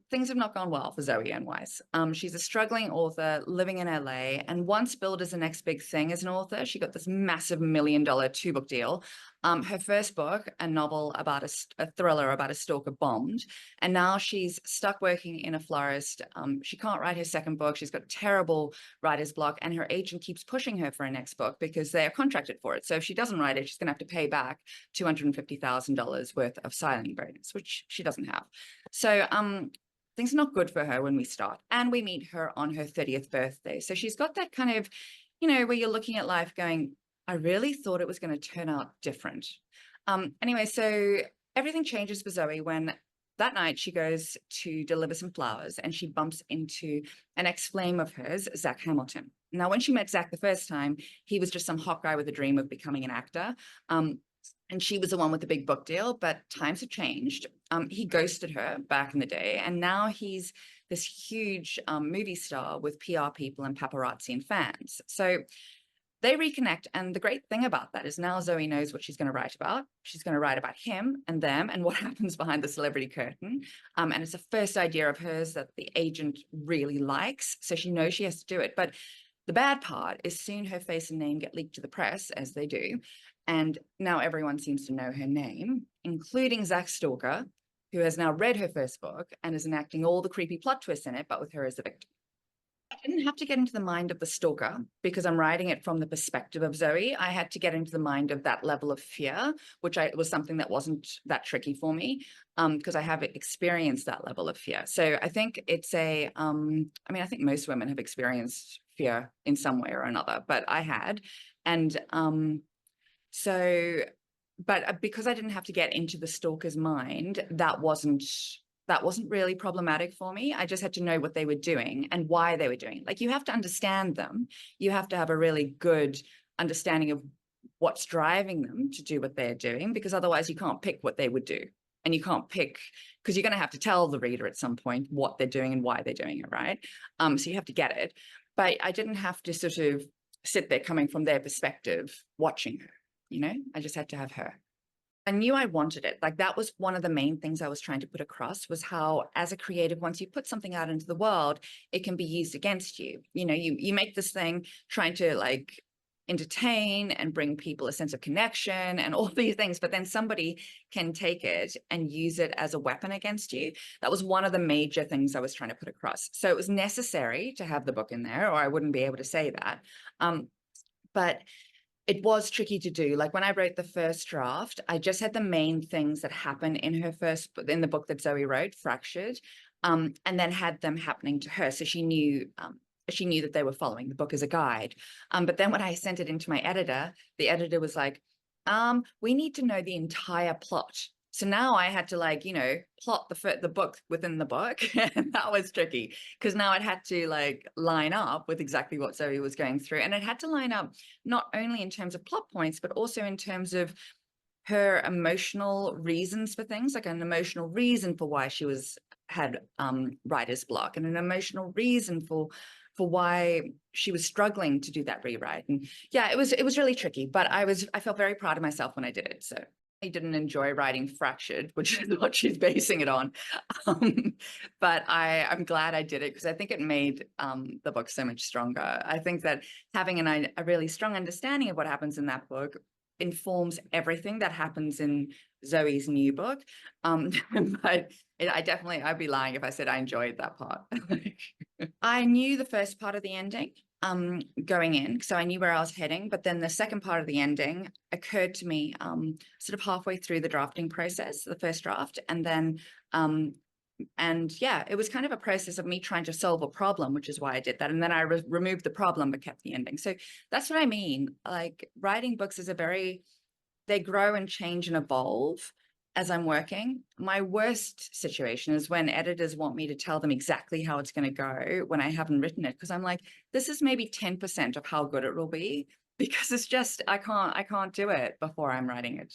things have not gone well for Zoe Ann Weiss. She's a struggling author living in LA, and once billed as the next big thing as an author, she got this massive $1 million 2-book deal. Her first book, a novel about a thriller about a stalker, bombed, and now she's stuck working in a florist. She can't write her second book. She's got terrible writer's block, and her agent keeps pushing her for a next book because they are contracted for it. So if she doesn't write it, she's going to have to pay back $250,000 worth of signing bonus, which she doesn't have. So things are not good for her when we start, and we meet her on her 30th birthday. So she's got that kind of, where you're looking at life going, I really thought it was going to turn out different. Anyway, so everything changes for Zoe when that night she goes to deliver some flowers and she bumps into an ex-flame of hers, Zach Hamilton. Now, when she met Zach the first time, he was just some hot guy with a dream of becoming an actor. And she was the one with the big book deal, but times have changed. He ghosted her back in the day, and now he's this huge movie star with PR people and paparazzi and fans. So they reconnect, and the great thing about that is now Zoe knows what she's going to write about. She's going to write about him and them and what happens behind the celebrity curtain. And it's the first idea of hers that the agent really likes, so she knows she has to do it. But the bad part is soon her face and name get leaked to the press, as they do. And now everyone seems to know her name, including Zach Stalker, who has now read her first book and is enacting all the creepy plot twists in it, but with her as the victim. I didn't have to get into the mind of the stalker because I'm writing it from the perspective of Zoe. I had to get into the mind of that level of fear, which was something that wasn't that tricky for me because I have experienced that level of fear. So I think it's I think most women have experienced fear in some way or another, but I had. And but because I didn't have to get into the stalker's mind, that wasn't really problematic for me. I just had to know what they were doing and why they were doing it. Like, you have to understand them. You have to have a really good understanding of what's driving them to do what they're doing, because otherwise you can't pick what they would do. And you can't pick, because you're going to have to tell the reader at some point what they're doing and why they're doing it, right? So you have to get it. But I didn't have to sort of sit there coming from their perspective, watching her. I just had to have her. I knew I wanted it. Like, that was one of the main things I was trying to put across, was how, as a creative, once you put something out into the world, it can be used against you. You make this thing trying to like entertain and bring people a sense of connection and all these things, but then somebody can take it and use it as a weapon against you. That was one of the major things I was trying to put across. So it was necessary to have the book in there, or I wouldn't be able to say that. But it was tricky to do. Like, when I wrote the first draft, I just had the main things that happen in the book that Zoe wrote, Fractured, and then had them happening to her. So she knew that they were following the book as a guide. But then when I sent it into my editor, the editor was like, we need to know the entire plot. So now I had to plot the book within the book. And that was tricky because now it had to line up with exactly what Zoe was going through. And it had to line up not only in terms of plot points, but also in terms of her emotional reasons for things, like an emotional reason for why she had writer's block, and an emotional reason for why she was struggling to do that rewrite. And yeah, it was really tricky, but I felt very proud of myself when I did it. So I didn't enjoy writing Fractured, which is what she's basing it on. But I'm glad I did it because I think it made the book so much stronger. I think that having a really strong understanding of what happens in that book informs everything that happens in Zoe's new book. But I'd be lying if I said I enjoyed that part. I knew the first part of the ending going in, so I knew where I was heading, but then the second part of the ending occurred to me sort of halfway through the drafting process, the first draft, and then it was kind of a process of me trying to solve a problem, which is why I did that. And then I removed the problem but kept the ending. So that's what I mean. Like, writing books is they grow and change and evolve as I'm working. My worst situation is when editors want me to tell them exactly how it's going to go when I haven't written it, because I'm like, this is maybe 10% of how good it will be, because it's just I can't do it before I'm writing it,